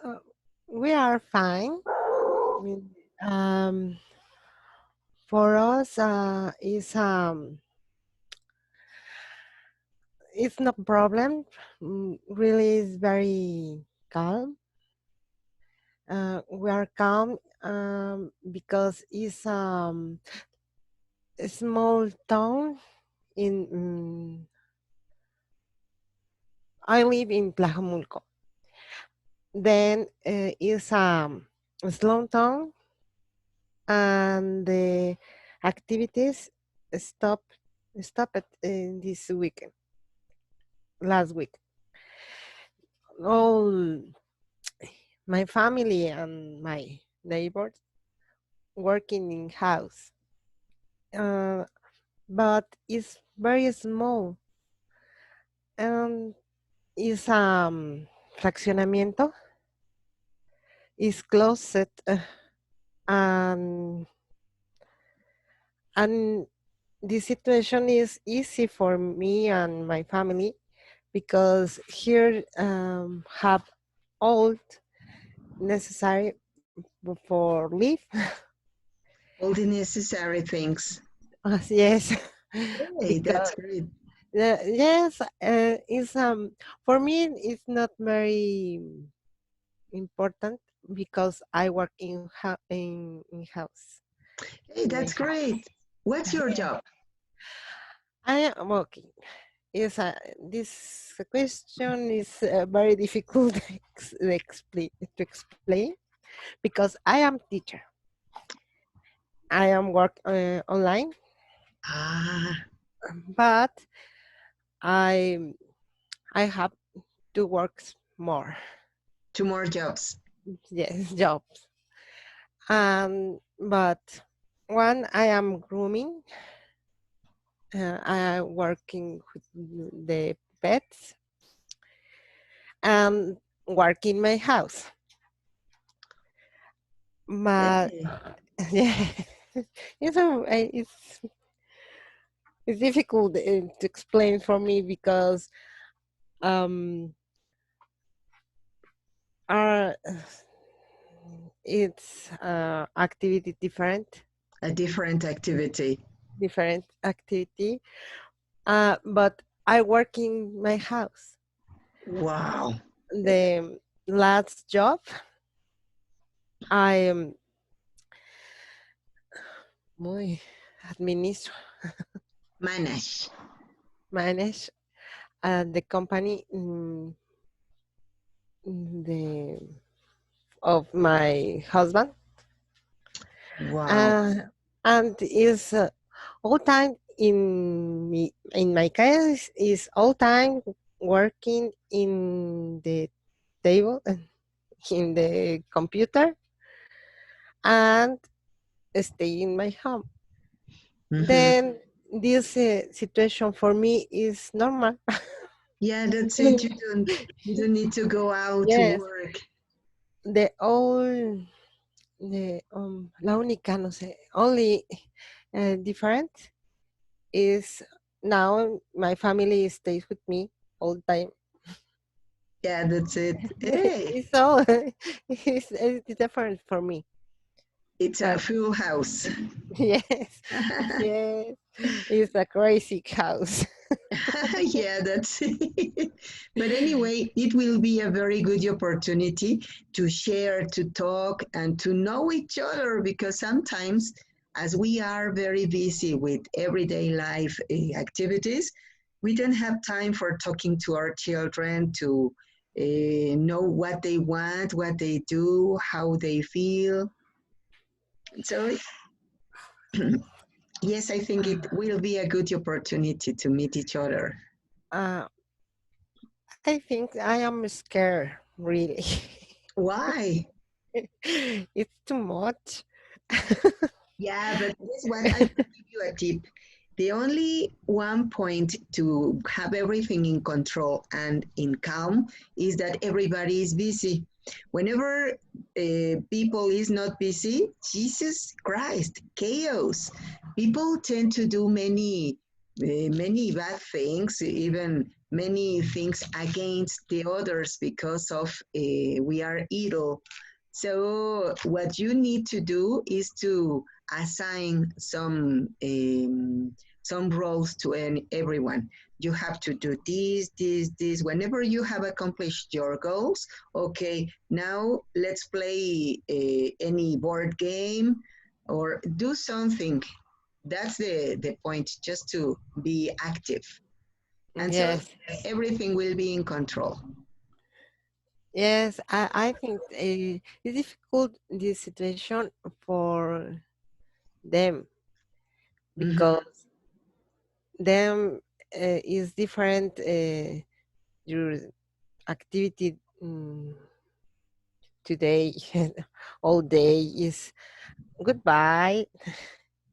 Uh, we are fine. Um, for us, it's no problem. Really, is very calm. We are calm because it's a small town in. I live in Tlajomulco. Then it's a slow town, and the activities stop stopped in this weekend, last week. All my family and my neighbors working in house, uh, but it's very small and it's fraccionamiento is closed, and and the situation is easy for me and my family because here have all necessary for live. All the necessary things. Yes, Hey, because that's great. yes, it's for me it's not very important because I work in house Hey, in my that's house. great. What's your Yes, job? I am working. Yes, this question is very difficult to explain because I am teacher. I am work online, Ah, but I I have to work more. two more jobs. Yes, jobs. But one I am grooming. I am working with the pets and work in my house. But Hey, yeah, it's difficult to explain for me because um our it's activity a different activity. different activity. But I work in my house. Wow. The last job I muy administro Manage. manage the company the of my husband, Wow. uh, and is all time in my case is all time working in the table in the computer and stay in my home. Hmm. Then this situation for me is normal. Yeah, that's it. You don't need to go out to Yes, work. the all the la única no sé only different is now my family stays with me all the time. Yeah, that's it. Hey, It's all it's different for me, it's a but full house. yes, yes, it's a crazy house. Yeah, that's it. But anyway, it will be a very good opportunity to share, to talk, and to know each other because sometimes, as we are very busy with everyday life activities, we don't have time for talking to our children to know what they want, what they do, how they feel. So, yes, I think it will be a good opportunity to meet each other. uh, I think I am scared really. Why? It's too much. Yeah, but guess what? I will give you a tip. The only one point to have everything in control and in calm is that everybody is busy. Whenever people is not busy, Jesus Christ, chaos. People tend to do many bad things, even many things against the others because of we are idle. So what you need to do is to assign some roles to everyone. You have to do this. Whenever you have accomplished your goals, okay, now let's play any board game or do something. That's the point, just to be active. And so Yes, everything will be in control. yes. I think it's difficult this situation for them Mm-hmm. because them is different. Your activity today, all day is goodbye,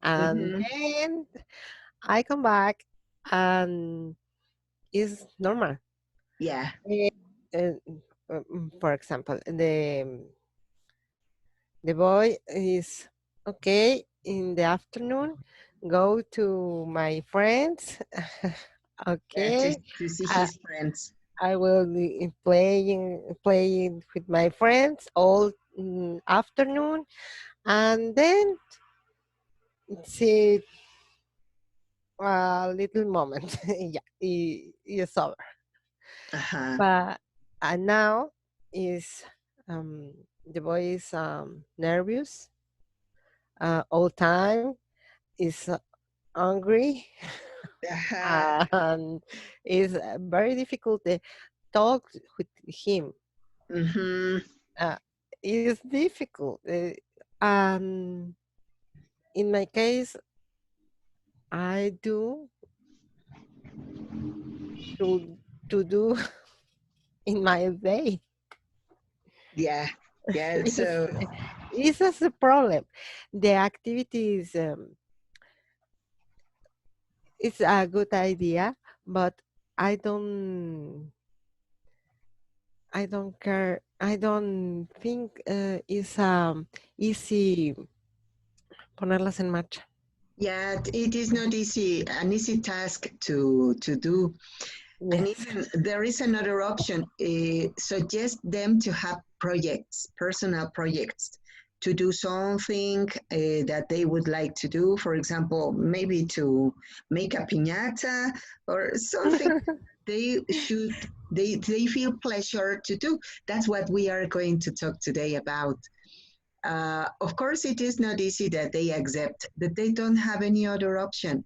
and Mm-hmm. then I come back and it's normal. Yeah. Eh, uh, for example, the boy is okay in the afternoon, go to my friends. Yeah, Okay, to see I, his friends. I will be playing with my friends all afternoon, and then see a little moment. Yeah, it's over. Uh-huh. But now is the boy is nervous all time. Is hungry Uh-huh. and it's very difficult to talk with him. Mm-hmm. Uh, it's difficult. Um, in my case, I do to do in my day. Yeah. Yeah. It's, So it's just a problem. The activities, it's a good idea, but I don't I don't care. I don't think it's easy ponerlas en marcha. yeah, it is not easy, an easy task to do. And Yes. even there is another option. Suggest them to have projects, personal projects, to do something that they would like to do. For example, maybe to make a piñata or something they should they feel pleasure to do. That's what we are going to talk today about. Of course, it is not easy that they accept that they don't have any other option,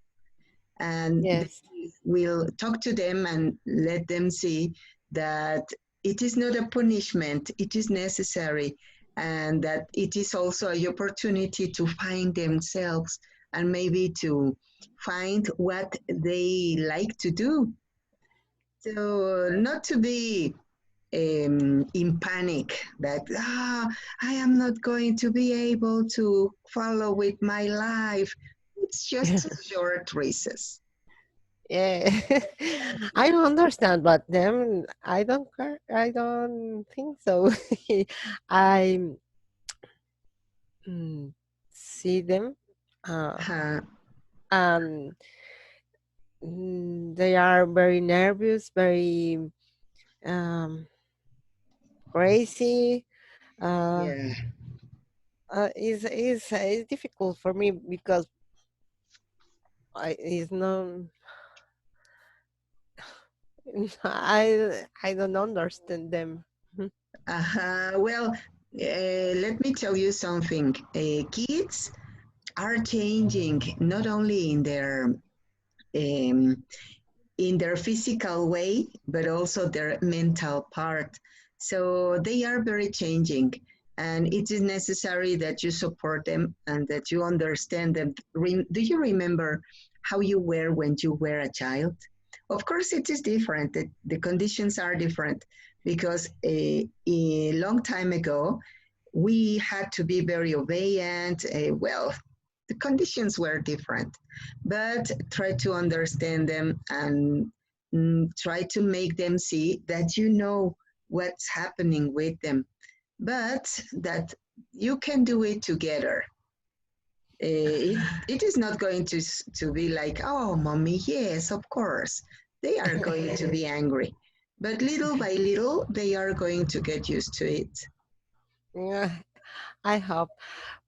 and they Yes. will talk to them and let them see that it is not a punishment, it is necessary, and that it is also an opportunity to find themselves and maybe to find what they like to do. So, not to be in panic that I am not going to be able to follow with my life. It's just a short recess. Yeah. I don't understand, but them, I don't care. I don't think so. I mm, see them, uh, Uh, and they are very nervous, very crazy. Uh, yeah. it's difficult for me because it's no, I don't understand them. Well, let me tell you something. Kids are changing not only um, in their physical way, but also their mental part. So they are very changing, and it is necessary that you support them and that you understand them. Do you remember how you were when you were a child? Of course, it is different. The conditions are different because a long time ago, we had to be very obedient. Well, the conditions were different, but try to understand them and try to make them see that you know what's happening with them, but that you can do it together. It is not going to be like, oh, mommy, yes, of course. they are going to be angry. But little by little, they are going to get used to it. Yeah, I hope,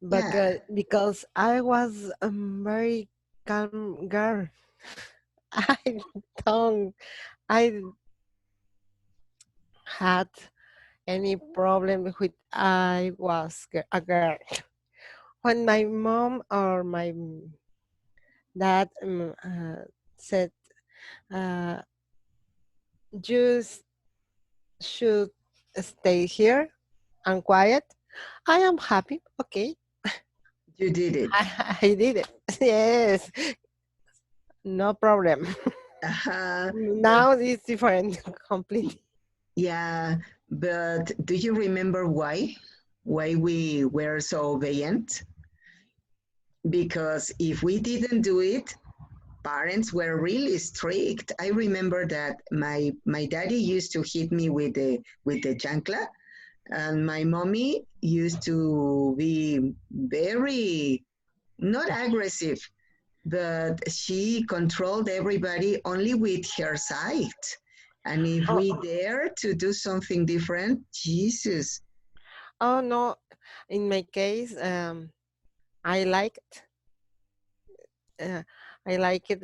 but Yeah, because I was a very calm girl, I don't, I had any problem with I was a girl. When my mom or my dad said, uh, "You should stay here and quiet," I am happy. Okay, you did it. I did it. Yes, no problem. Uh-huh. Now it's different completely. Yeah, but do you remember why? Why we were so obedient? Because if we didn't do it, parents were really strict. I remember that my daddy used to hit me with the chancla, and my mommy used to be very not aggressive, but she controlled everybody only with her sight. And if Oh, we dare to do something different, Jesus, oh no! In my case, I liked. Uh, I like it.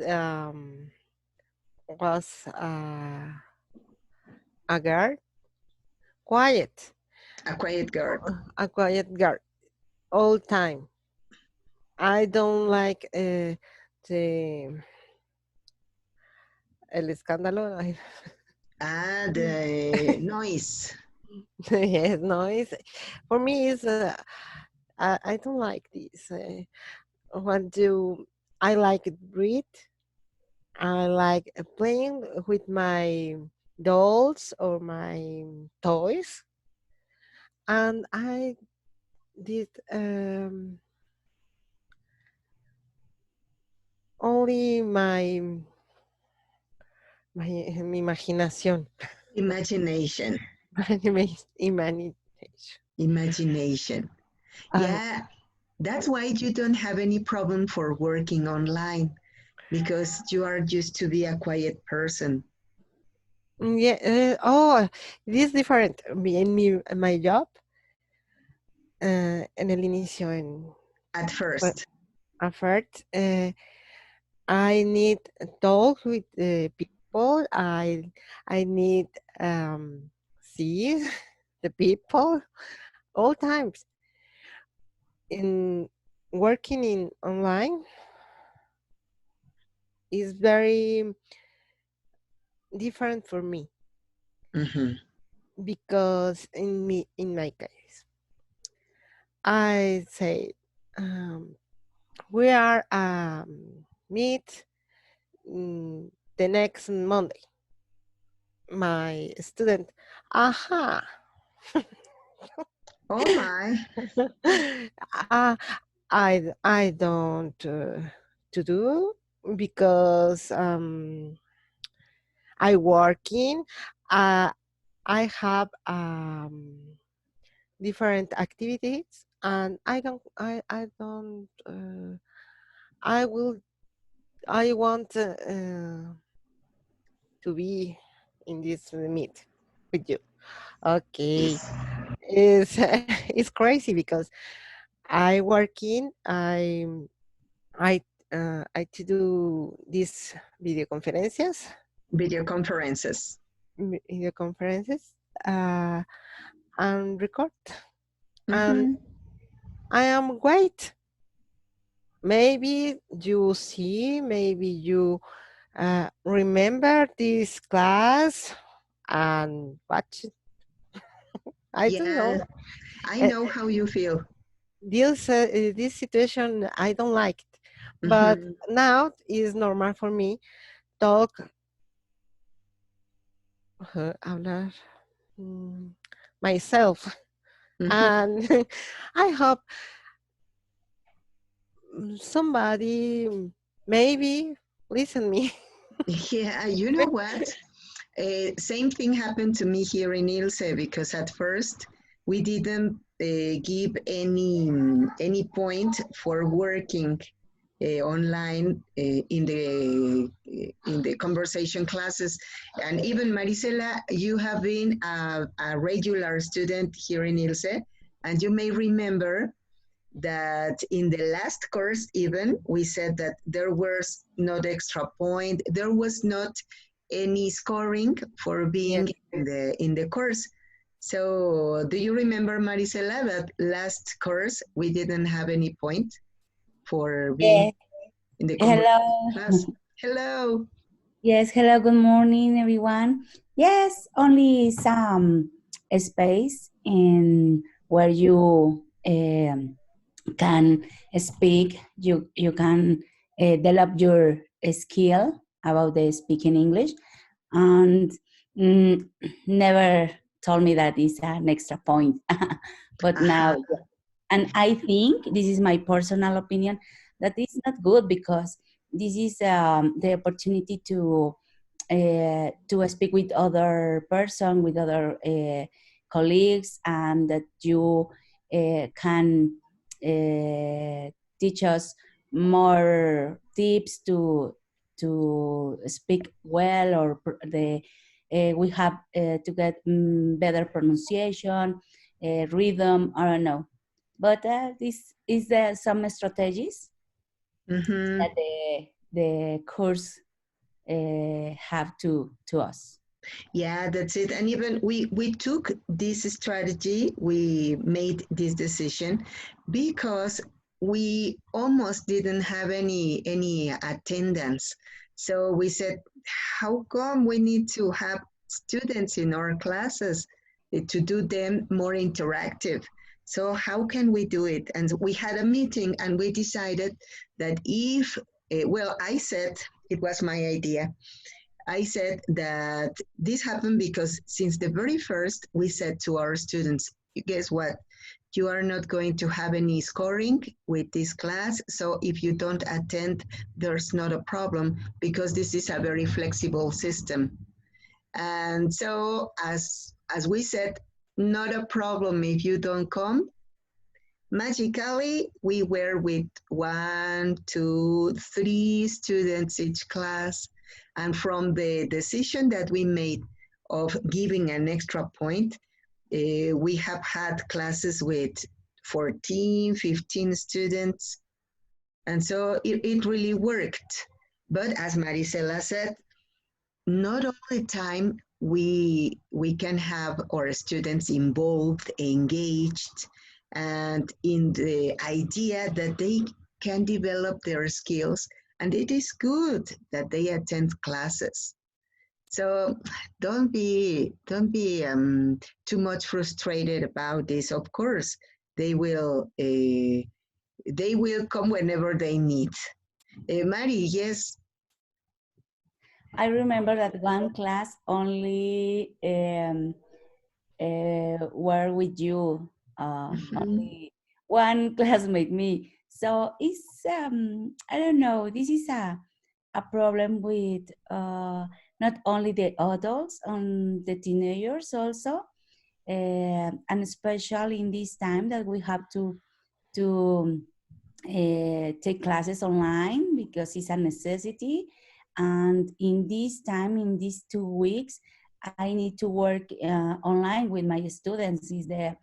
Was a girl, quiet, a quiet girl. a quiet girl all time. I don't like the el escándalo. Ah, the noise. Yes, no, for me. It's I don't like this. What do I like it? Breathe. I like playing with my dolls or my toys, and I did only my imagination, Imagination. my imagination. Imagination. Uh, Yeah, that's why you don't have any problem for working online because you are used to be a quiet person yeah. Oh, it is different. En my job, en el inicio, at well, first. at first, I need talk with people. I need see the people all times. In working in online is very different for me Hmm. because in my case, I say we are meet the next Monday. My student, aha. Oh my. uh, I don't to do because I working. Uh, I have different activities, and I don't. I will. I want to be in this meet with you. Okay, Yes. it's it's crazy because I working. I I to do these video conferences, Video conferences. video conferences, uh, and record. And Hmm. I am great. Maybe you see, maybe you remember this class and watch. I don't know. Yeah, I Uh, know how you feel. this situation I don't like it, but Hmm. now is normal for me. Talk, hablar mm, myself, Hmm. and I hope somebody maybe listen me. Yeah, you know what? Same thing happened to me here in Ilse because at first we didn't give any point for working. online in the conversation classes. And even Marisela, you have been a regular student here in Ilse, and you may remember that in the last course even we said that there was not extra point, there was not any scoring for Yes. being in the course. So do you remember, Marisela, that last course we didn't have any point for being Yes. in the conversation Hello. class? Hello. Yes. Hello. Good morning, everyone. Yes. Only some space in where you can speak. You can develop your skill about the speaking English, and mm, never told me that is an extra point. But now, Aha. and I think this is my personal opinion that it's not good because this is the opportunity to speak with other person, with other colleagues, and that you can teach us more tips to speak well, or the we have to get better pronunciation, rhythm. I don't know, but this is some strategies that Mm-hmm. the course have to us. Yeah, that's it. And even we took this strategy, we made this decision because we almost didn't have any attendance. So we said, how come we need to have students in our classes to do them more interactive? So how can we do it? And we had a meeting and we decided that if, well, I said it was my idea. I said that this happened because since the very first, we said to our students, guess what? You are not going to have any scoring with this class. So if you don't attend, there's not a problem because this is a very flexible system. And so as we said, not a problem if you don't come. Magically, we were with one, two, three students each class. And from the decision that we made of giving an extra point, we have had classes with 14, 15 students. And so it really worked. But as Marisela said, not all the time we can have our students involved, engaged, and in the idea that they can develop their skills, and it is good that they attend classes. So don't be too much frustrated about this. Of course, they will come whenever they need. Mari, yes. I remember that one class only were with you, Mhm. only one classmate, me. So it's I don't know. This is a problem with not only the adults and the teenagers also, and especially in this time that we have to take classes online because it's a necessity. And in this time, in these 2 weeks, I need to work online with my students. Is the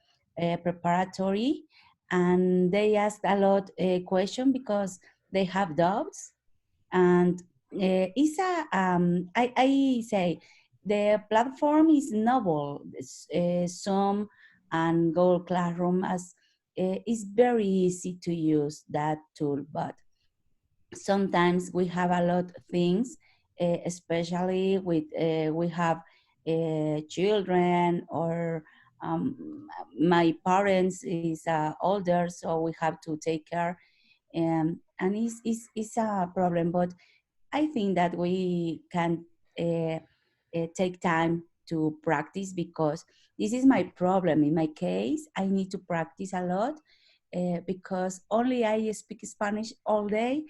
preparatory, and they ask a lot question because they have doubts. And it's I say the platform is novel. Zoom and Google Classroom as it's very easy to use that tool, but sometimes we have a lot of things, especially with we have children, or my parents is older, so we have to take care, and it's a problem. But I think that we can take time to practice, because this is my problem. In my case, I need to practice a lot because only I speak Spanish all day,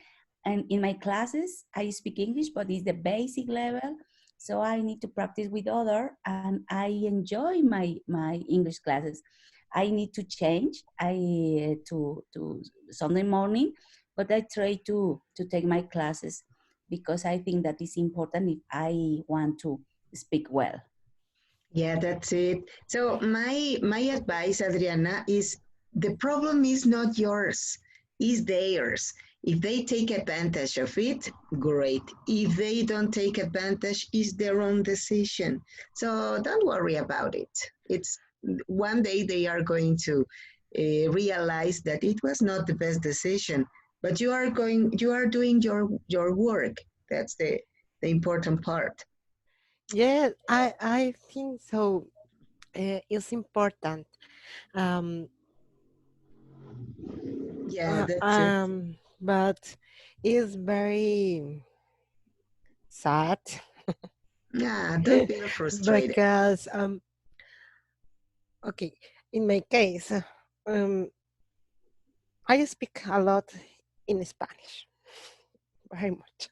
and in my classes I speak English, but it's the basic level. So I need to practice with other, and I enjoy my English classes. I need to change. I to Sunday morning. but I try to take my classes because I think that is important if I want to speak well. Yeah, that's it. So my advice, Adriana, is the problem is not yours, is theirs. If they take advantage of it, great. If they don't take advantage, it's their own decision. So don't worry about it. It's one day they are going to realize that it was not the best decision, but you are doing your work. That's the important part. Yeah, I think so. It's important. Um, Yeah, that's it. but it's very sad Yeah, don't feel frustrated. because okay, in my case, I speak a lot in Spanish, very much.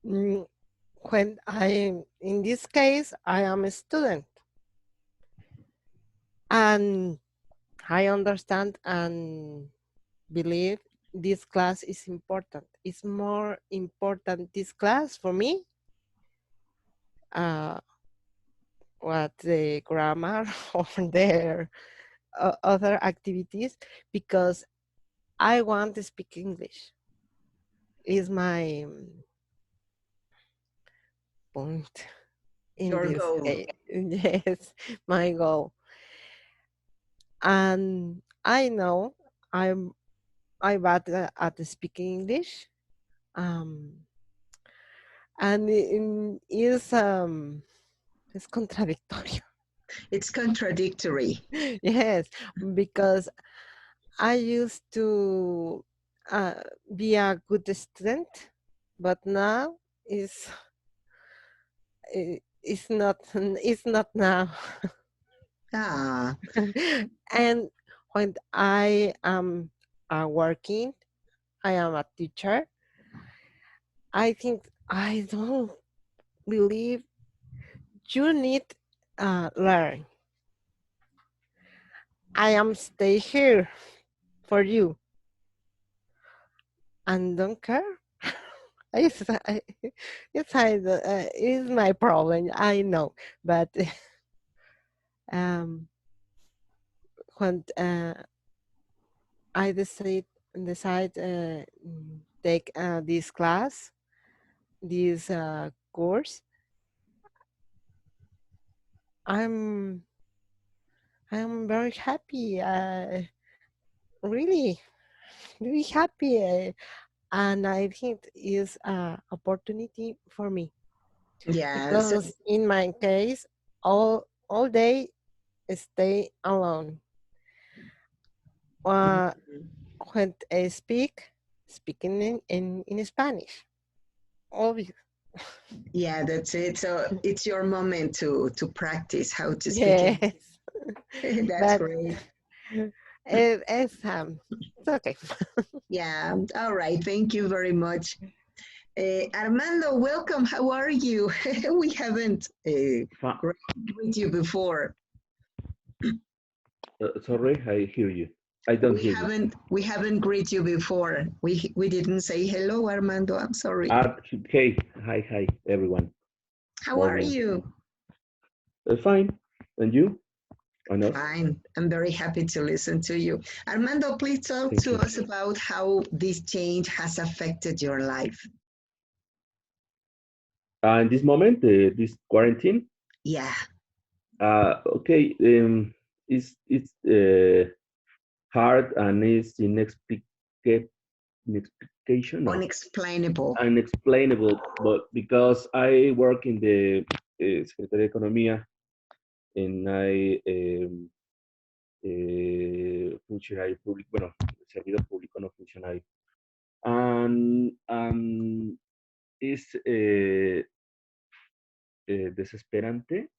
Mm, when in this case, I am a student, and I understand and believe this class is important. It's more important this class for me, uh, what the grammar or their other activities, because I want to speak English. Is my point in Your this goal. case. Yes, my goal. And I know I'm I bad at speaking English. Um, and it's contradictory. It's contradictory. Yes, because I used to uh, be a good student, but now is it's not now. Ah, And when I am working, I am a teacher. I think I don't believe you need learn. I am stay here for you and don't care. It's, it's my problem. I know, but um, when I decide take this class, this course, I'm I'm very happy. Really, really happy, and I think is a opportunity for me yeah. So, because in my case, all day stay alone. Uh, when I speaking in Spanish, obvious. yeah, that's it. So it's your moment to practice how to speak it. Yes, That's but great. it's okay. Yeah. All right. Thank you very much. Armando, welcome. How are you? We haven't Fa- greeted you before. sorry, I hear you. I don't hear you. We haven't greeted you before. We didn't say hello, Armando. I'm sorry. Hey, hi, everyone. How are Morning. you? Fine. And you? And us? Fine. I'm very happy to listen to you. Armando, please talk Thank to you. us about how this change has affected your life. In this moment, this quarantine, Yeah, okay, it's hard and it's inexplication, no, unexplainable. unexplainable. But because I work in the Secretaría de Economía and I funcionario público, bueno, servidor público, no funcionario. And es desesperante.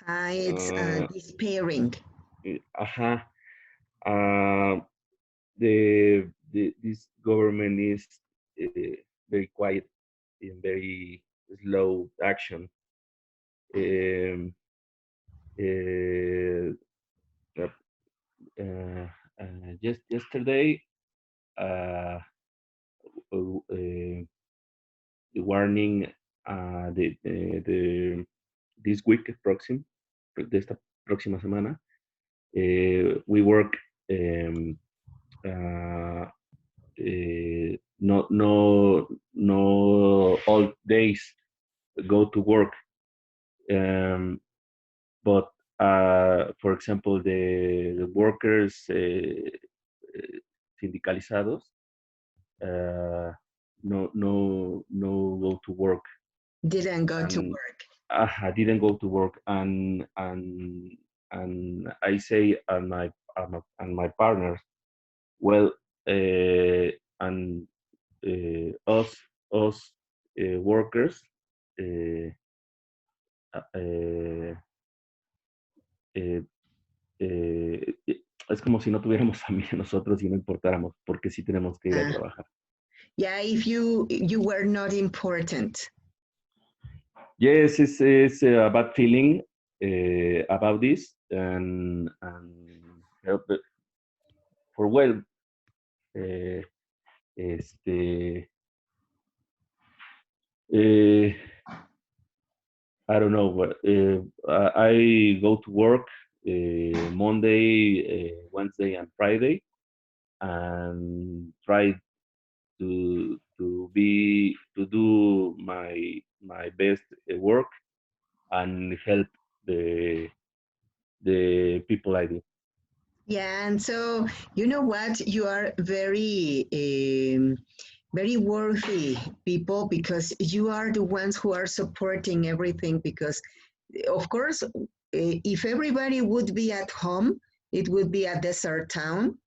It's Uh, despairing. Ajá. Uh, this government is very quiet and very slow action. Um, uh, just yesterday. uh, the warning this week de esta próxima semana. We work uh, no all days go to work, but for example the workers sindicalizados uh, no go to work, Didn't go to and work. I didn't go to work, and I say and my partners, well, and us workers, uh, uh, uh, es como si no tuviéramos familia nosotros y no importáramos, porque sí tenemos que ir a Uh, trabajar. yeah, if you were not important. Yes, it's a bad feeling about this, for well, uh, este, uh, I don't know, but I go to work Monday, Wednesday, and Friday, and try to do my best work and help the people I do. Yeah, and so you know what? You are very worthy people because you are the ones who are supporting everything. Because, of course, if everybody would be at home, it would be a desert town,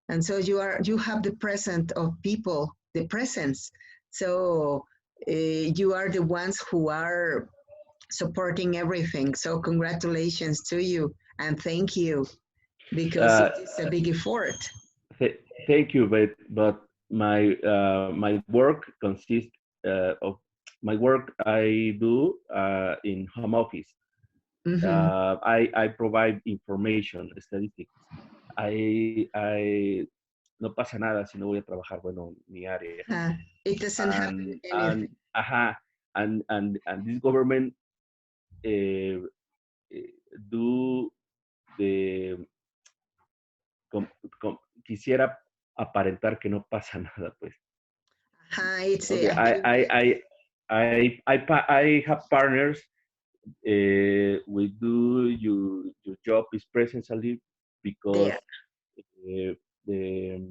and so you have the presence of people, the presence. So you are the ones who are supporting everything. So congratulations to you and thank you because Uh, it is a big effort. Thank you, but my work consists of my work I do in home office. Mm-hmm. I provide information, statistics. I no pasa nada si no voy a trabajar, bueno, mi área. It doesn't happen And anything. and this government uh, do the com, quisiera aparentar que no pasa nada, pues. It's Okay, a big I have partners. We do your job is presentially because there. uh, the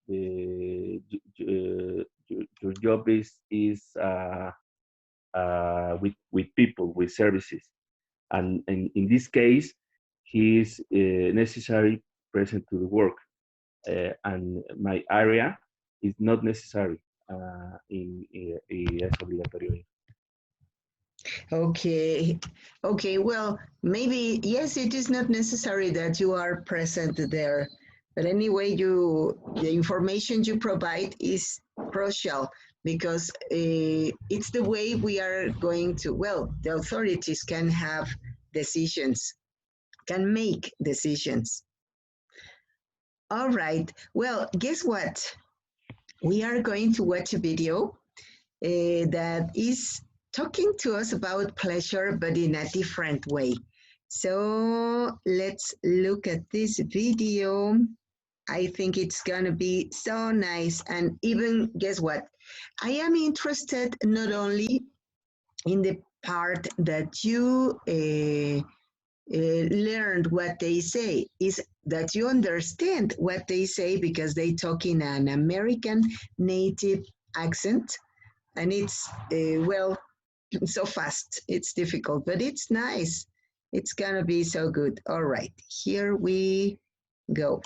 the your job is with people, with services, and in this case he is necessary present to the work, and my area is not necessary, y es obligatorio. Okay. Okay. Well, maybe, yes, it is not necessary that you are present there. But anyway, the information you provide is crucial because it's the way we are going to, well, the authorities can have decisions, can make decisions. All right. Well, guess what? We are going to watch a video that is talking to us about pleasure, but in a different way. So let's look at this video. I think it's going to be so nice. And even, guess what? I am interested not only in the part that you learned what they say, is that you understand what they say because they talk in an American native accent and it's well so fast it's difficult but it's nice, it's gonna be so good. All right, here we go.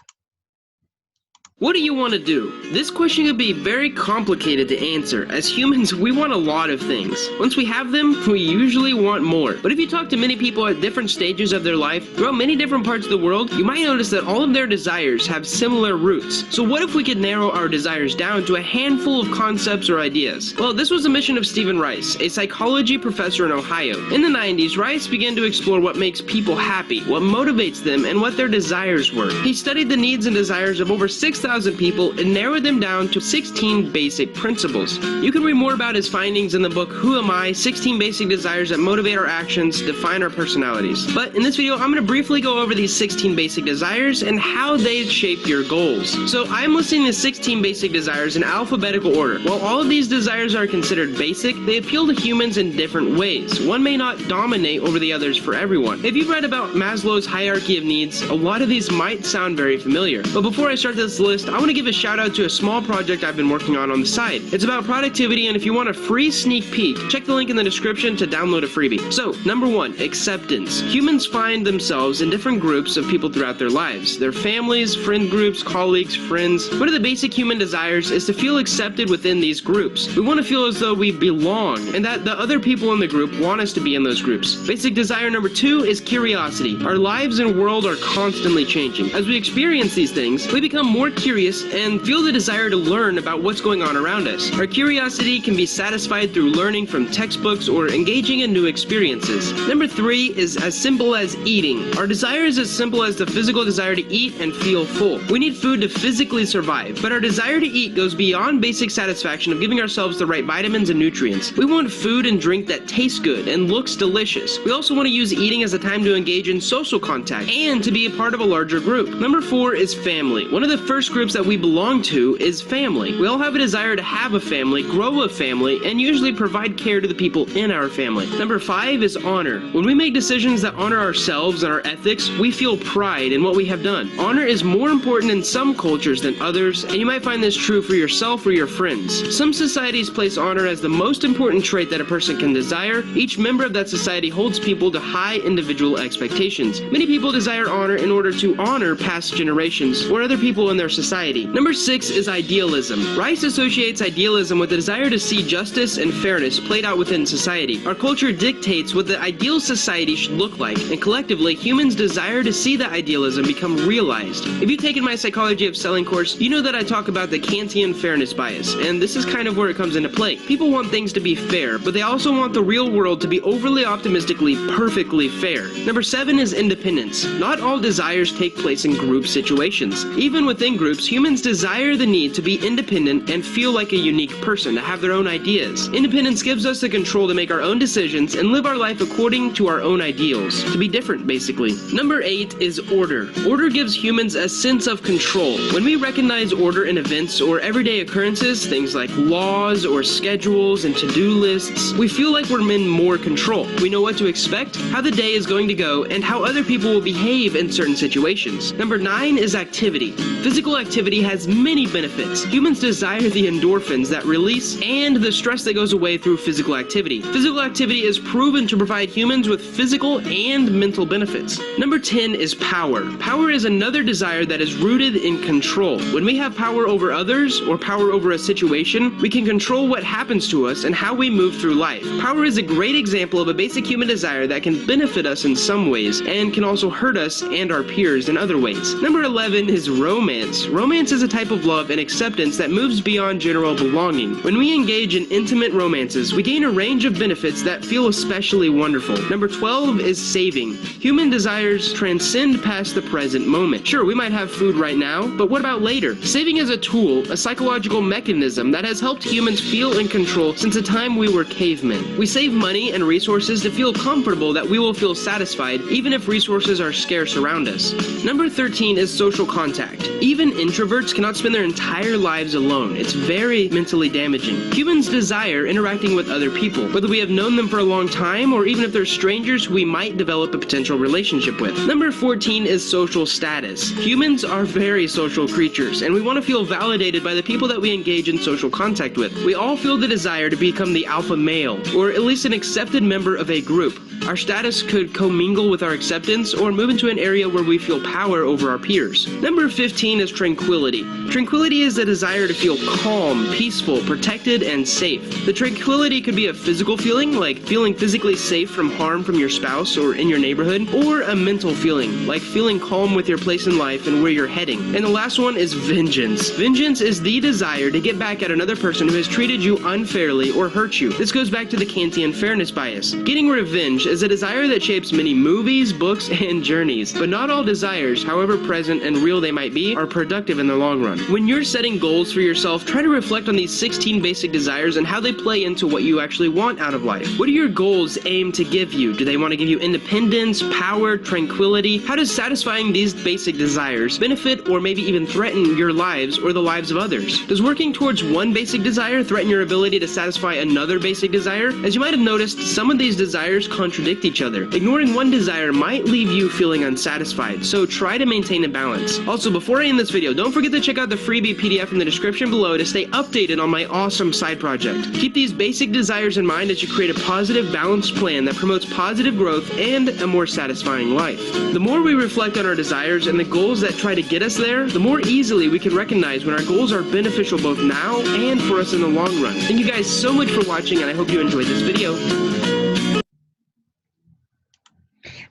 What do you want to do? This question could be very complicated to answer. As humans, we want a lot of things. Once we have them, we usually want more. But if you talk to many people at different stages of their life, throughout many different parts of the world, you might notice that all of their desires have similar roots. So what if we could narrow our desires down to a handful of concepts or ideas? Well, this was a mission of Stephen Rice, a psychology professor in Ohio. In the 90s, Rice began to explore what makes people happy, what motivates them, and what their desires were. He studied the needs and desires of over 6,000 6,000 people and narrowed them down to 16 basic principles. You can read more about his findings in the book Who Am I? 16 Basic Desires That Motivate Our Actions, Define Our Personalities. But in this video, I'm going to briefly go over these 16 basic desires and how they shape your goals. So I'm listing the 16 basic desires in alphabetical order. While all of these desires are considered basic, they appeal to humans in different ways. One may not dominate over the others for everyone. If you've read about Maslow's hierarchy of needs, a lot of these might sound very familiar. But before I start this list, I want to give a shout out to a small project I've been working on the side. It's about productivity, and if you want a free sneak peek, check the link in the description to download a freebie. So, number 1, acceptance. Humans find themselves in different groups of people throughout their lives. Their families, friend groups, colleagues, friends. One of the basic human desires is to feel accepted within these groups. We want to feel as though we belong, and that the other people in the group want us to be in those groups. Basic desire number 2 is curiosity. Our lives and world are constantly changing. As we experience these things, we become more curious and feel the desire to learn about what's going on around us. Our curiosity can be satisfied through learning from textbooks or engaging in new experiences. Number 3 is as simple as eating. Our desire is as simple as the physical desire to eat and feel full. We need food to physically survive, but our desire to eat goes beyond basic satisfaction of giving ourselves the right vitamins and nutrients. We want food and drink that tastes good and looks delicious. We also want to use eating as a time to engage in social contact and to be a part of a larger group. Number 4 is family. One of the first groups that we belong to is family. We all have a desire to have a family, grow a family, and usually provide care to the people in our family. Number 5 is honor. When we make decisions that honor ourselves and our ethics, we feel pride in what we have done. Honor is more important in some cultures than others, and you might find this true for yourself or your friends. Some societies place honor as the most important trait that a person can desire. Each member of that society holds people to high individual expectations. Many people desire honor in order to honor past generations or other people in their society. Number 6 is idealism. Rice associates idealism with the desire to see justice and fairness played out within society. Our culture dictates what the ideal society should look like, and collectively, humans desire to see that idealism become realized. If you've taken my Psychology of Selling course, you know that I talk about the Kantian fairness bias, and this is kind of where it comes into play. People want things to be fair, but they also want the real world to be overly optimistically perfectly fair. Number 7 is independence. Not all desires take place in group situations. Even within groups, humans desire the need to be independent and feel like a unique person, to have their own ideas. Independence gives us the control to make our own decisions and live our life according to our own ideals. To be different, basically. Number 8 is order. Order gives humans a sense of control. When we recognize order in events or everyday occurrences, things like laws or schedules and to-do lists, we feel like we're in more control. We know what to expect, how the day is going to go, and how other people will behave in certain situations. Number 9 is activity. Physical activity has many benefits. Humans desire the endorphins that release and the stress that goes away through physical activity. Physical activity is proven to provide humans with physical and mental benefits. Number 10 is power. Power is another desire that is rooted in control. When we have power over others or power over a situation, we can control what happens to us and how we move through life. Power is a great example of a basic human desire that can benefit us in some ways and can also hurt us and our peers in other ways. Number 11 is romance. Romance is a type of love and acceptance that moves beyond general belonging. When we engage in intimate romances, we gain a range of benefits that feel especially wonderful. Number 12 is saving. Human desires transcend past the present moment. Sure, we might have food right now, but what about later? Saving is a tool, a psychological mechanism that has helped humans feel in control since the time we were cavemen. We save money and resources to feel comfortable that we will feel satisfied even if resources are scarce around us. Number 13 is social contact. Even introverts cannot spend their entire lives alone. It's very mentally damaging. Humans desire interacting with other people, whether we have known them for a long time or even if they're strangers who we might develop a potential relationship with. Number 14 is social status. Humans are very social creatures, and we want to feel validated by the people that we engage in social contact with. We all feel the desire to become the alpha male, or at least an accepted member of a group. Our status could commingle with our acceptance or move into an area where we feel power over our peers. Number 15 is tranquility. Tranquility is the desire to feel calm, peaceful, protected, and safe. The tranquility could be a physical feeling, like feeling physically safe from harm from your spouse or in your neighborhood, or a mental feeling, like feeling calm with your place in life and where you're heading. And the last one is vengeance. Vengeance is the desire to get back at another person who has treated you unfairly or hurt you. This goes back to the Kantian fairness bias. Getting revenge is a desire that shapes many movies, books, and journeys. But not all desires, however present and real they might be, are productive productive in the long run. When you're setting goals for yourself, try to reflect on these 16 basic desires and how they play into what you actually want out of life. What do your goals aim to give you? Do they want to give you independence, power, tranquility? How does satisfying these basic desires benefit or maybe even threaten your lives or the lives of others? Does working towards one basic desire threaten your ability to satisfy another basic desire? As you might have noticed, some of these desires contradict each other. Ignoring one desire might leave you feeling unsatisfied, so try to maintain a balance. Also, before I end this video, don't forget to check out the freebie PDF in the description below to stay updated on my awesome side project. Keep these basic desires in mind as you create a positive, balanced plan that promotes positive growth and a more satisfying life. The more we reflect on our desires and the goals that try to get us there, the more easily we can recognize when our goals are beneficial both now and for us in the long run. Thank you guys so much for watching, and I hope you enjoyed this video.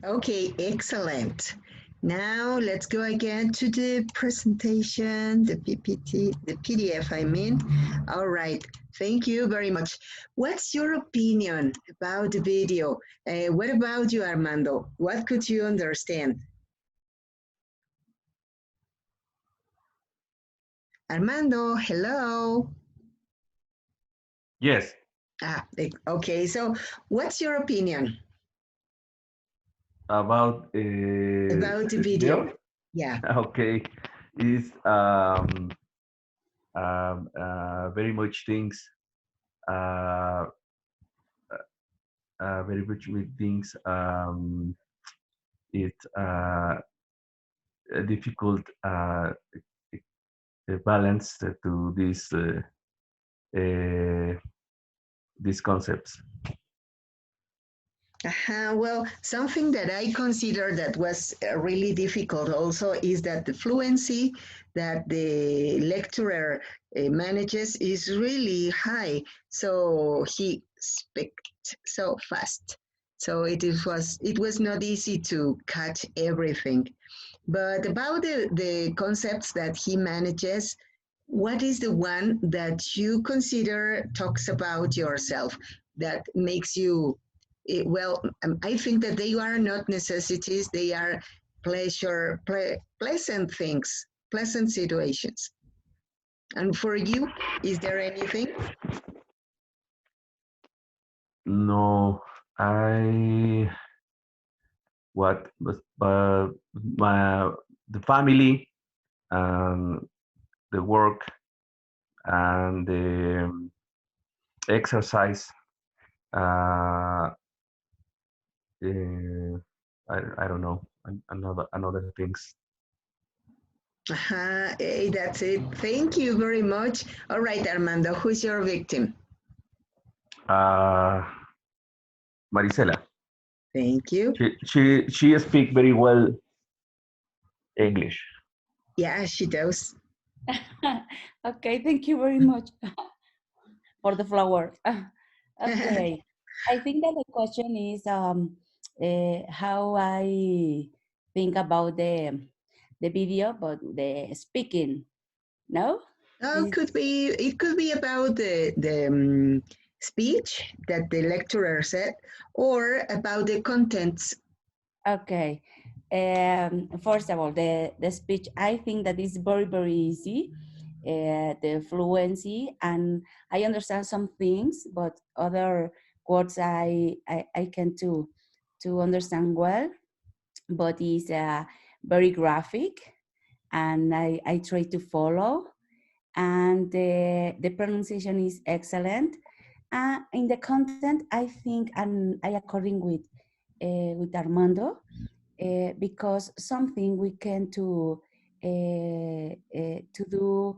Okay, excellent. Now let's go again to the presentation, the PPT, the PDF, I mean. All right, thank you very much. What's your opinion about the video? What about you, Armando? What could you understand? Armando, hello. Yes, Okay, so what's your opinion about about the the video. video? Yeah. Okay, is very much things, uh, very much with things. It's difficult balance to uh, these concepts. Well, something that I consider that was really difficult also is that the fluency that the lecturer manages is really high. So he speaks so fast. So it was not easy to catch everything. But about the concepts that he manages, what is the one that you consider talks about yourself that makes you, I think that they are not necessities, they are pleasant things, pleasant situations. And for you, is there anything? No, I what was my the family and the work and the exercise. Uh, I don't know another things. Hey, that's it. Thank you very much. All right, Armando, who's your victim? Uh, Marisela. Thank you. She speak very well English. Yeah, she does. Okay, thank you very much for the flower. Okay, I think that the question is how I think about the video, but the speaking. No, Oh, this it could be about the speech that the lecturer said, or about the contents. okay. First of all, the speech. I think that is very easy. The fluency, and I understand some things, but other words I can to understand well. But it's very graphic, and I try to follow, and the pronunciation is excellent. In the content, I think, and I according with Armando, because something we can to do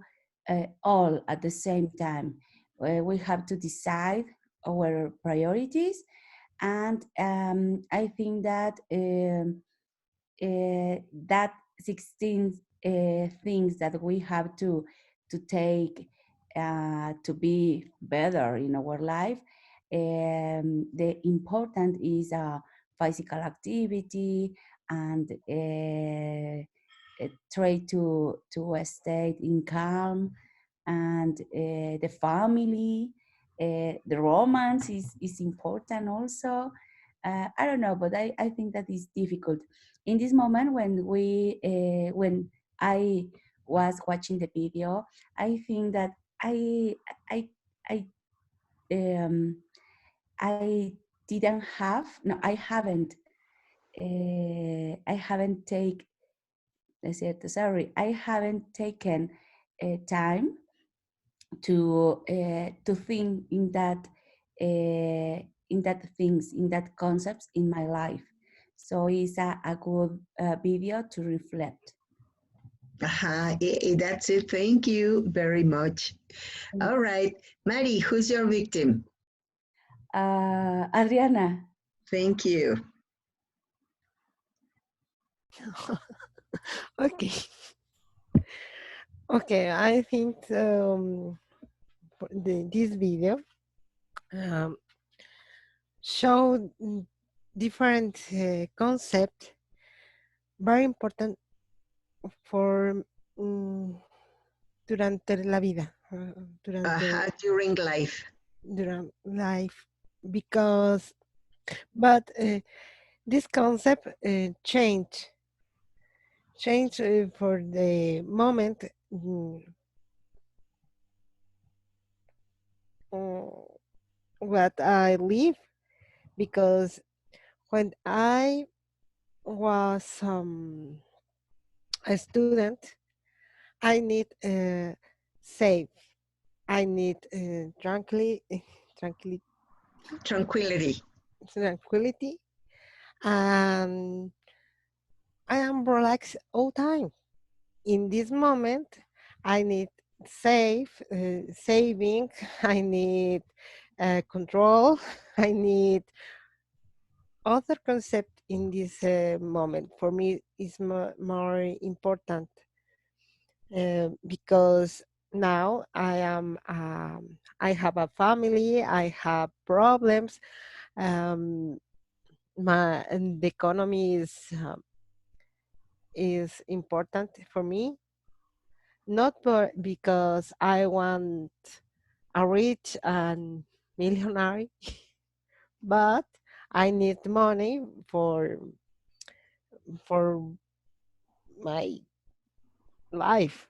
all at the same time. We have to decide our priorities, and I think that that 16 things that we have to take to be better in our life. The important is physical activity and try to stay in calm, and the family, the romance is important also. I don't know, but I think that is difficult in this moment when we when I was watching the video, I think that I I um I didn't have no I haven't take let's say sorry I haven't taken time to think in that things in that concepts in my life. So it's a good video to reflect. That's it. Thank you very much. All right. Maddie, who's your victim? Adriana. Thank you. Okay. Okay, I think this video um, showed different concept, very important for mm, durante la vida, durante During life. durante life, because but this concept change for the moment mm, what I live, because when I was a student, I need safe. I need tranquility, Tranquility. tranquility, and I am relaxed all time. In this moment, I need saving. I need control. I need other concept in this moment. For me, is more important because now I have a family. I have problems. Um, and the economy is important for me, not because I want a rich and millionaire, but I need money for my life,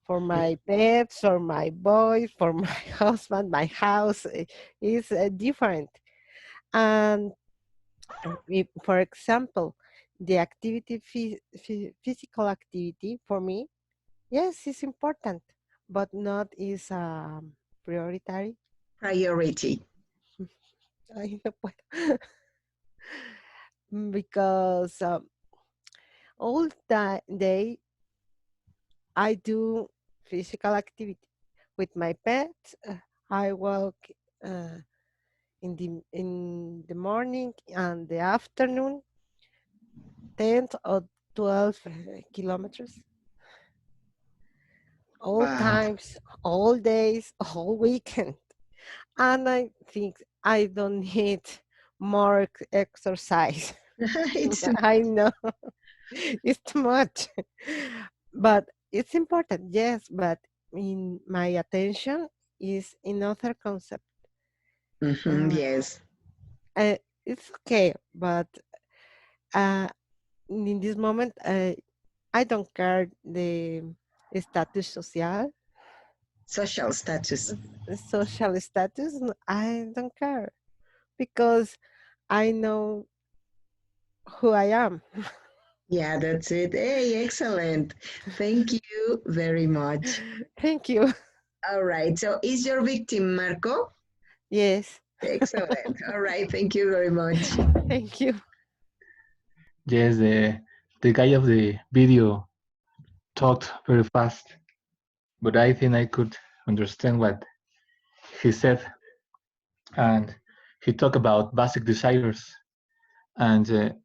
for my pets, or my boys, for my husband, my house is different. And for example, the activity, physical activity for me, yes, it's important, but not is prioritary. Priority. Ay, no puedo. Because all that day I do physical activity with my pets. I walk uh, in the morning and the afternoon, 10 or 12 kilometers, all Wow. times, all days, all weekend. And I think I don't need more exercise. It's I know it's too much, but it's important, yes. But in my attention is another concept. Uh, yes. it's okay, but uh, in this moment, I don't care the status social, Social status. social status. I don't care because I know who I am. Yeah, that's it. Hey, excellent. Thank you very much. Thank you. All right. So, is your victim Marco? Yes. Excellent. All right. Thank you very much. Thank you. Yes, the guy of the video talked very fast, but I think I could understand what he said. And he talked about basic desires. And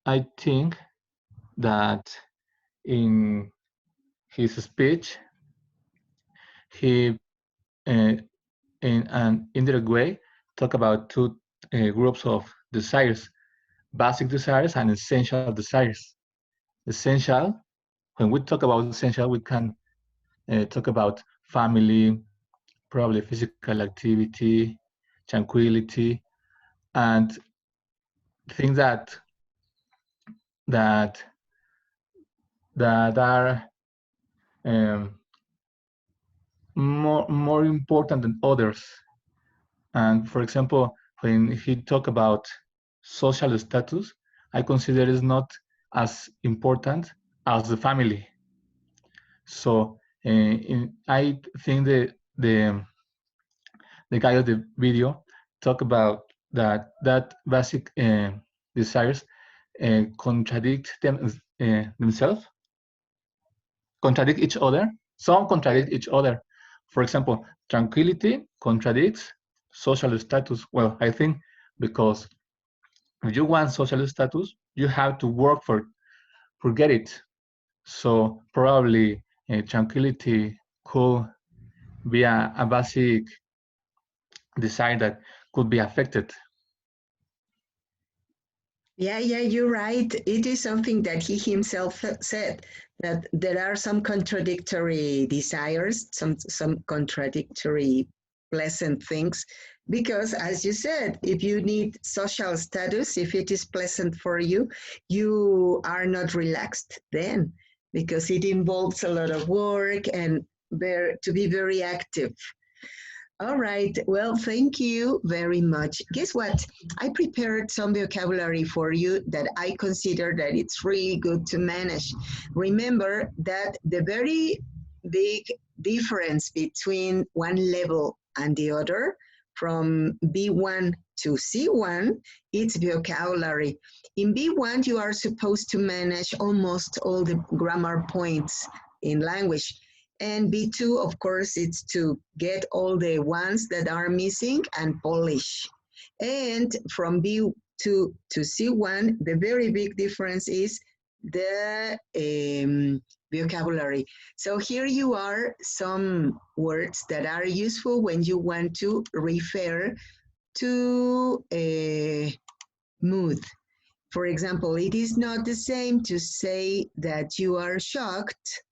I think that in his speech, he, uh, in an indirect way, talked about two groups of desires: basic desires and essential desires. Essential, when we talk about essential, we can talk about family, probably physical activity, tranquility, and things that that are um, more important than others. And for example, when he talk about social status, I consider it's not as important as the family. So I think the guy of the video talk about that basic desires contradict themselves, contradict each other. Some contradict each other. For example, tranquility contradicts social status. Well, I think because if you want social status, you have to work for get it. So probably tranquility could be a basic desire that could be affected. Yeah, you're right. It is something that he himself said, that there are some contradictory desires, some contradictory pleasant things, because as you said, if you need social status, if it is pleasant for you, you are not relaxed then, because it involves a lot of work and to be very active. All right. Well, thank you very much. Guess what? I prepared some vocabulary for you that I consider that it's really good to manage. Remember that the very big difference between one level and the other, from B1 to C1, it's vocabulary. In B1, you are supposed to manage almost all the grammar points in language. And B2, of course, it's to get all the ones that are missing and polish. And from B2 to C1, the very big difference is the vocabulary. So here you are some words that are useful when you want to refer to a mood. For example, it is not the same to say that you are shocked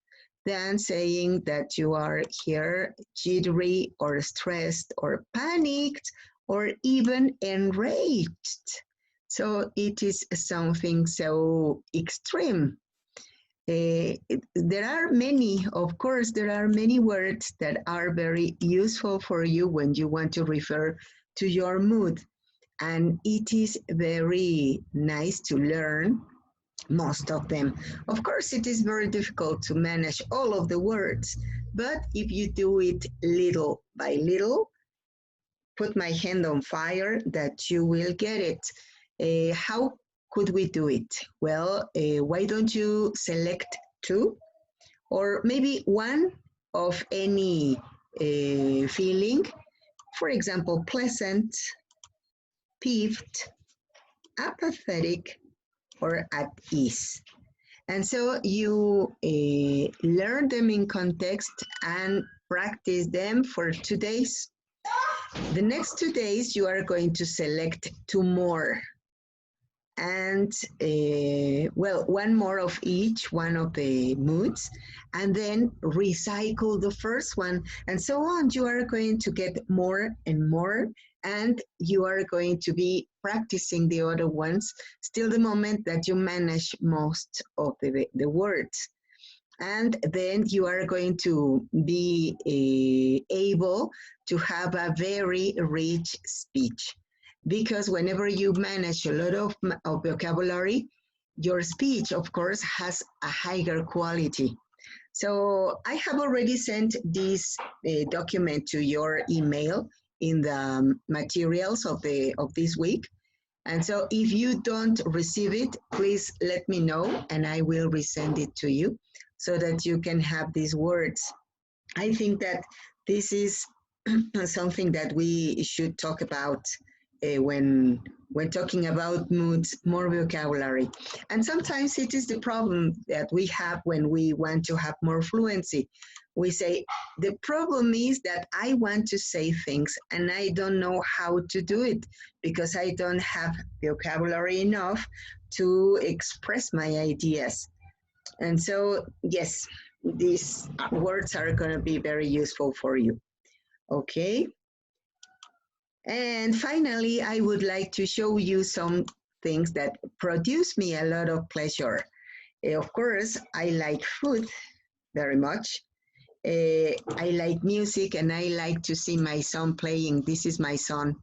than saying that you are here jittery or stressed or panicked or even enraged. So it is something so extreme. There are many, of course, there are many words that are very useful for you when you want to refer to your mood. And it is very nice to learn most of them. Of course, it is very difficult to manage all of the words, but if you do it little by little, put my hand on fire that you will get it. How could we do it? Well, why don't you select two or maybe one of any feeling? For example, pleasant, peeved, apathetic, or at ease. And so you learn them in context and practice them for 2 days. The next 2 days, you are going to select two more. And well, one more of each one of the moods, and then recycle the first one, and so on. You are going to get more and more, and you are going to be practicing the other ones still the moment that you manage most of the words. And then you are going to be able to have a very rich speech, because whenever you manage a lot of vocabulary, your speech, of course, has a higher quality. So I have already sent this document to your email in the materials of this week. And so if you don't receive it, please let me know and I will resend it to you so that you can have these words. I think that this is something that we should talk about when talking about moods, more vocabulary. And sometimes it is the problem that we have when we want to have more fluency. We say, the problem is that I want to say things and I don't know how to do it because I don't have vocabulary enough to express my ideas. And so, yes, these words are going to be very useful for you. Okay. And finally, I would like to show you some things that produce me a lot of pleasure. Of course, I like food. very much. I like music and I like to see my son playing. This is my son.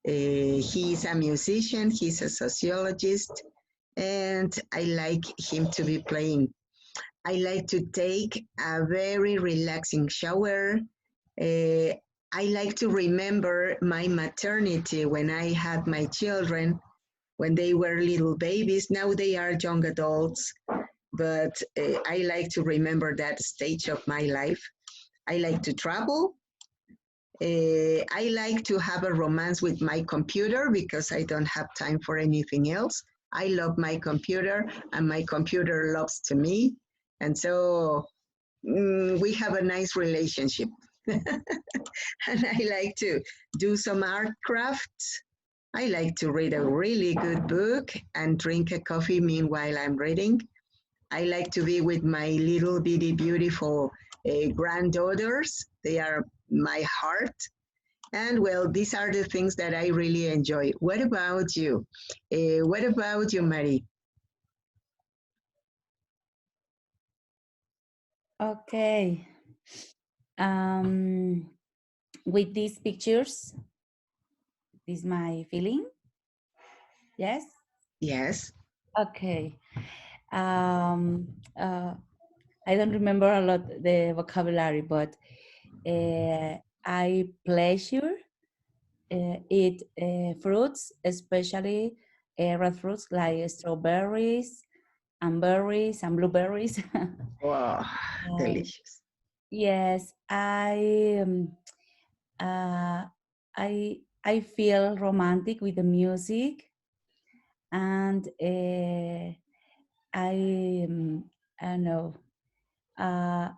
He's a musician, he's a sociologist, and I like him to be playing. I like to take a very relaxing shower. Uh, I like to remember my maternity when I had my children, when they were little babies. Now they are young adults, but I like to remember that stage of my life. I like to travel. I like to have a romance with my computer because I don't have time for anything else. I love my computer and my computer loves to me. And so we have a nice relationship. And I like to do some art crafts. I like to read a really good book and drink a coffee meanwhile I'm reading. I like to be with my little bitty beautiful granddaughters. They are my heart. And well, these are the things that I really enjoy. What about you? What about you, Marie? Okay. Um, with these pictures, this is my feeling. Yes. Yes. Okay. Um, uh, I don't remember a lot the vocabulary, but I pleasure eat fruits, especially red fruits like strawberries and berries and blueberries. Wow, Um, delicious. yes, uh, I feel romantic with the music, and I I don't know. Uh,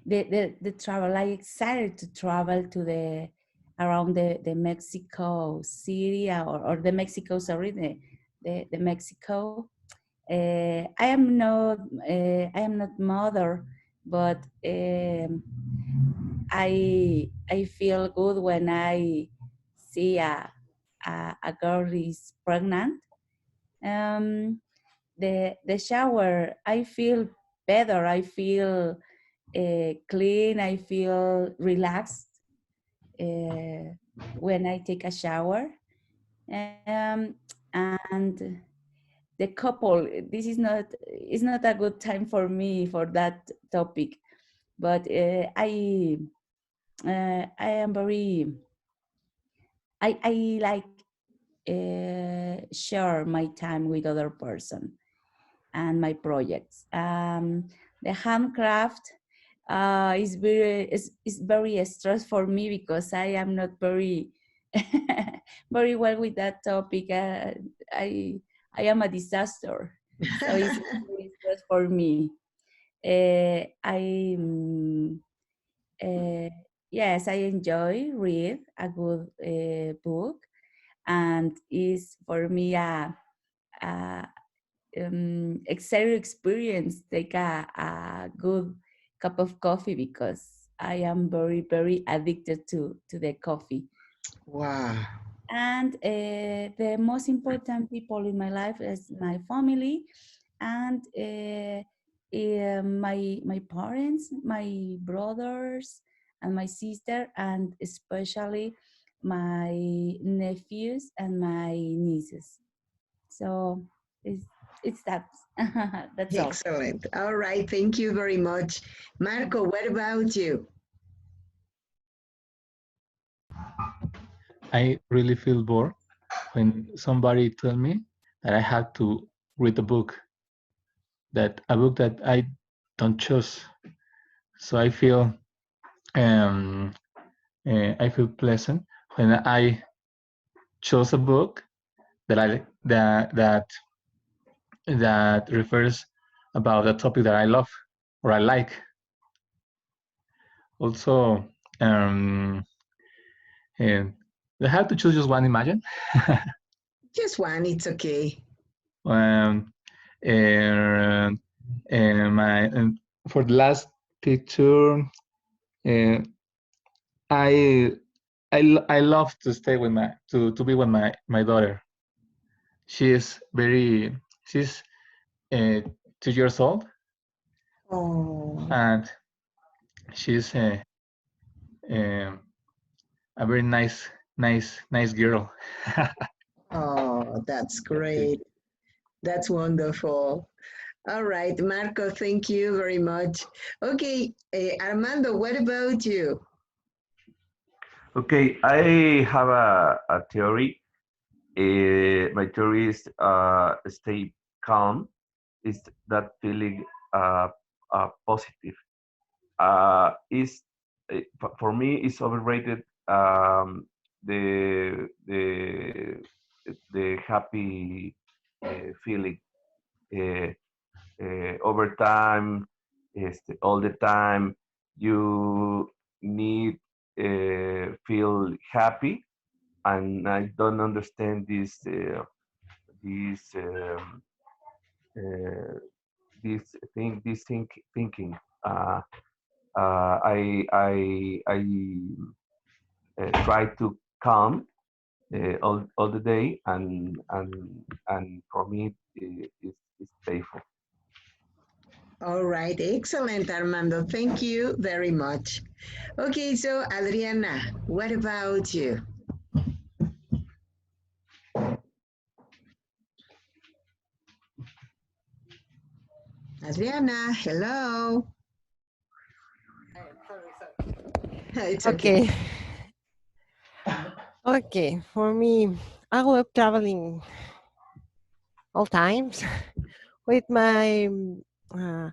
the travel. I excited to travel to the around the Mexico City or the Mexico, sorry, the Mexico. I am not mother, but I feel good when I see a girl is pregnant. Um, the shower, I feel better. I feel clean. I feel relaxed uh, when I take a shower. Um, and the couple, this is not a good time for me for that topic. But I am very I like share my time with other person and my projects. The handcraft is very stress for me because I am not very very well with that topic. I I am a disaster, so it's very stress for me. I uh, yes, I enjoy read a good book, and is for me a exciting experience. Take a good cup of coffee because I am very addicted to the coffee. Wow. And the most important people in my life is my family and my parents, my brothers, and my sister, and especially my nephews and my nieces. So it's it's that. That's all. Excellent. All right. Thank you very much. Marco, what about you? I really feel bored when somebody tell me that I have to read a book that I don't choose. So um, I feel pleasant when I chose a book that refers about a topic that I love or I like. Also, and I have to choose just one. Imagine. Just one. It's okay. um, and, and for the last picture, uh, I I love to stay with to be with my daughter. She is very she's 2 years old, Oh, and she's a very nice girl. oh, that's Okay. great. That's wonderful. All right, Marco, thank you very much. Okay, Armando, what about you? Okay, I have a theory. My theory is stay calm. Is that feeling positive? Is for me is overrated. The happy feeling uh, over time, all the time. You need feel happy, and I don't understand this uh, this thinking. I try to calm all the day, and for me it's painful. All right, excellent, Armando. Thank you very much. Okay, so Adriana, what about you? Adriana, hello. Sorry, sorry. It's okay. Okay, okay. For me, I love traveling all times with my uh,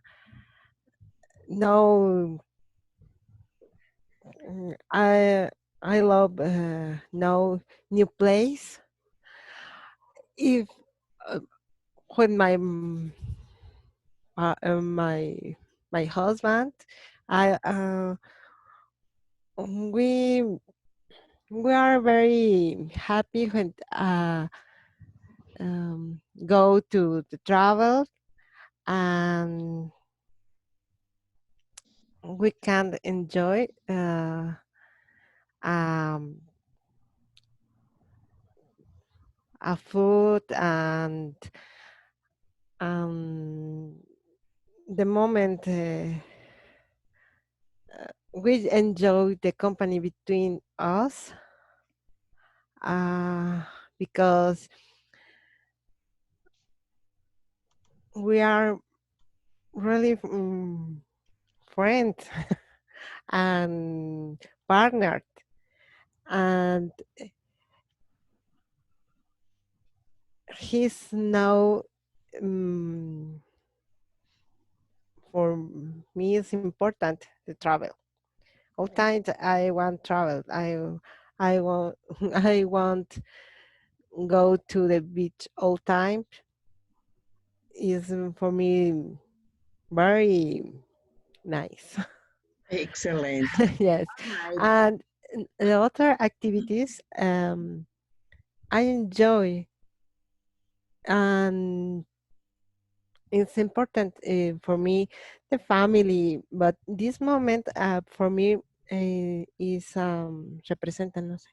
no. I love no new place. If uh, when my my husband, I we we are very happy when go to the travel, and we can enjoy um, a food, and um, the moment we enjoy the company between us, uh, because we are really friends and partnered, and he's now um, for me it's important to travel all times. I want travel. I want I want go to the beach all time. Is for me very nice. Excellent. Yes, Right. and the other activities I enjoy, and it's important for me the family. But this moment for me is representa, no sé,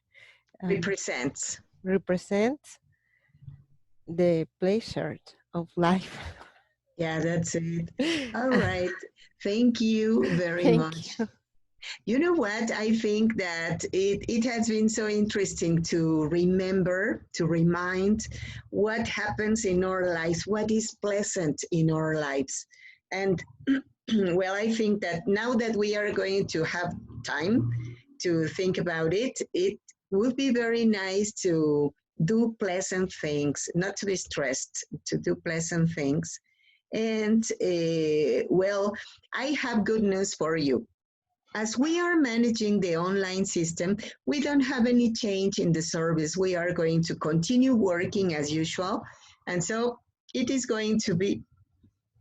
Represents. represents the pleasure of life. Yeah, that's it. All right. Thank you very Thank much. you. You know what? I think that it has been so interesting to remember, to remind what happens in our lives, what is pleasant in our lives. And well, I think that now that we are going to have time to think about it, it would be very nice to do pleasant things, not to be stressed, to do pleasant things. And well, I have good news for you. As we are managing the online system, we don't have any change in the service. We are going to continue working as usual. And so it is going to be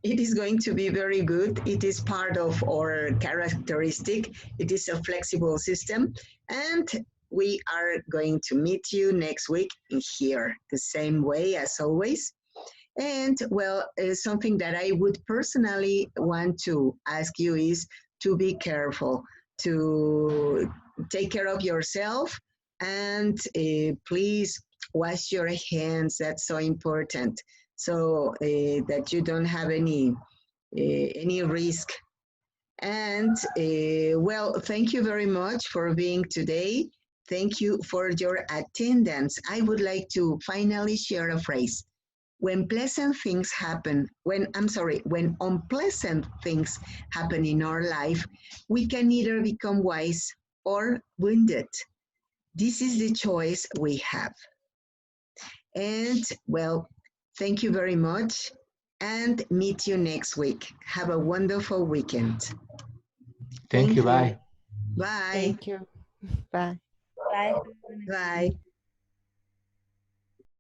very good. It is part of our characteristic. It is a flexible system. And we are going to meet you next week here, the same way as always. And well, something that I would personally want to ask you is to be careful, to take care of yourself, and please wash your hands. That's so important. So that you don't have any any risk. And well, thank you very much for being today. Thank you for your attendance. I would like to finally share a phrase. When pleasant things happen, when unpleasant things happen in our life, we can either become wise or wounded. This is the choice we have. And well, thank you very much and meet you next week. Have a wonderful weekend. Thank Thank you. you. Bye. Bye. Thank you. Bye. Bye. Bye.